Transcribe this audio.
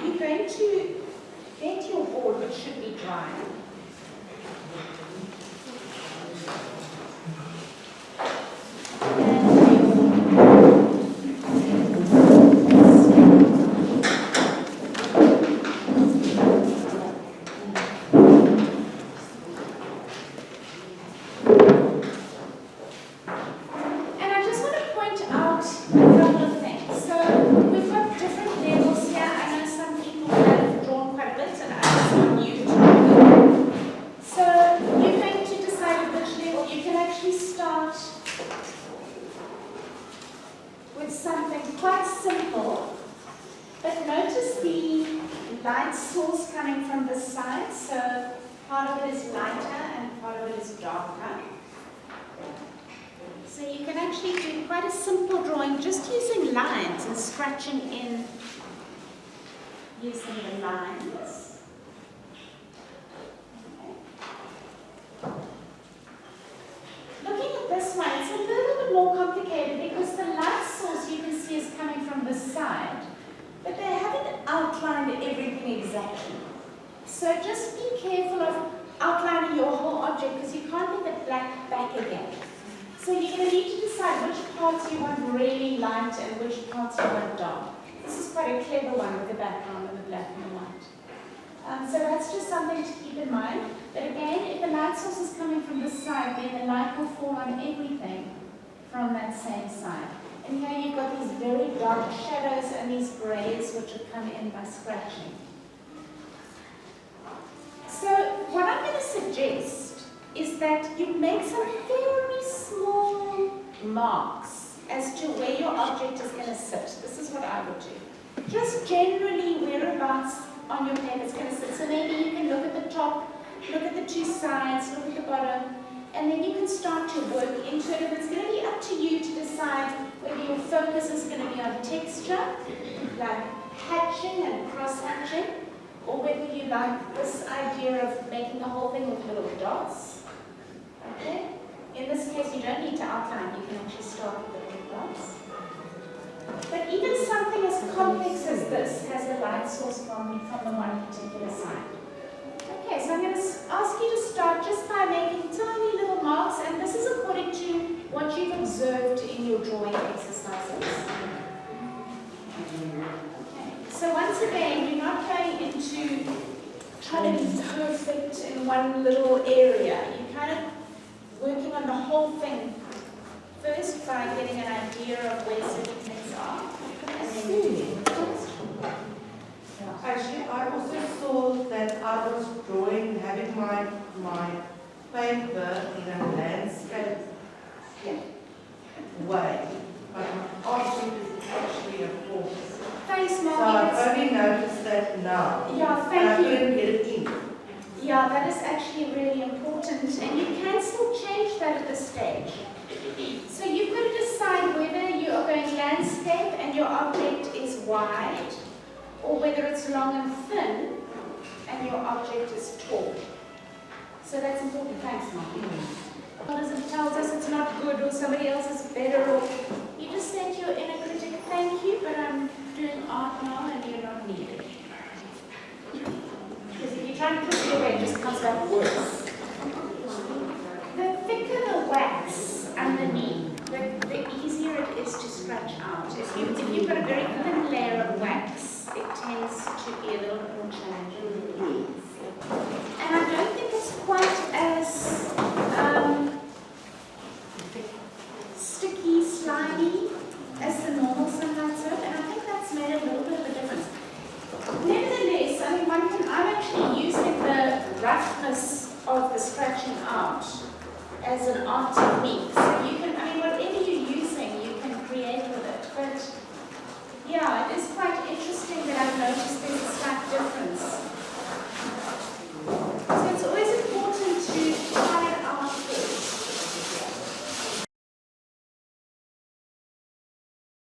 you're going to get your board, which should be dry. Scratching in using the lines. Okay. Looking at this one, it's a little bit more complicated because the light source you can see is coming from this side, but they haven't outlined everything exactly. So just be careful of outlining your whole object because you can't get the black back again. So you're going to need to decide which parts you want really light and which parts you want dark. This is quite a clever one with the background and the black and the white. So that's just something to keep in mind. But again, if the light source is coming from this side, then the light will fall on everything from that same side. And here you've got these very dark shadows and these grays which have come in by scratching. So what I'm going to suggest is that you make some very small marks as to where your object is going to sit. This is what I would do. Just generally whereabouts on your paper it's going to sit. So maybe you can look at the top, look at the two sides, look at the bottom, and then you can start to work into it. And it's going to be up to you to decide whether your focus is going to be on texture, like hatching and cross-hatching, or whether you like this idea of making the whole thing with little dots. Okay? In this case, you don't need to outline. You can actually start with the little dots. But even something as complex as this has a light source from the one particular side. Okay, so I'm going to ask you to start just by making tiny little marks, and this is according to what you've observed in your drawing exercises. Okay, so once again, you're not going into trying to be perfect in one little area. You're kind of working on the whole thing first by getting an idea of where certain things are, and then you do it. Actually, I also saw that I was drawing, having my paper in a landscape way, but my object is actually a horse. Thanks, Mark. So I've only noticed that now. Yeah, thank you. I couldn't get it in. Yeah, that is actually really important, and you can still change that at this stage. So you've got to decide whether you are going landscape and your object is wide, or whether it's long and thin and your object is tall. So that's important. Thanks, Mark. It tells us it's not good or somebody else is better, or you just say to your inner critic, thank you, but I'm doing art now and you're not needed. Because if you try and push it away, it just comes back worse. The thicker the wax underneath, the easier it is to scratch out. If you've got a very thin layer of wax, it tends to be a little bit more challenging. And I don't think it's quite as sticky, slimy as the normal sunlight soap, and I think that's made a little bit of a difference. Nevertheless, I mean, I'm actually using the roughness of the scratching out as an art technique. So you can, I mean, whatever you're using, you can create with it. But yeah, it is quite interesting that I've noticed there's a slight difference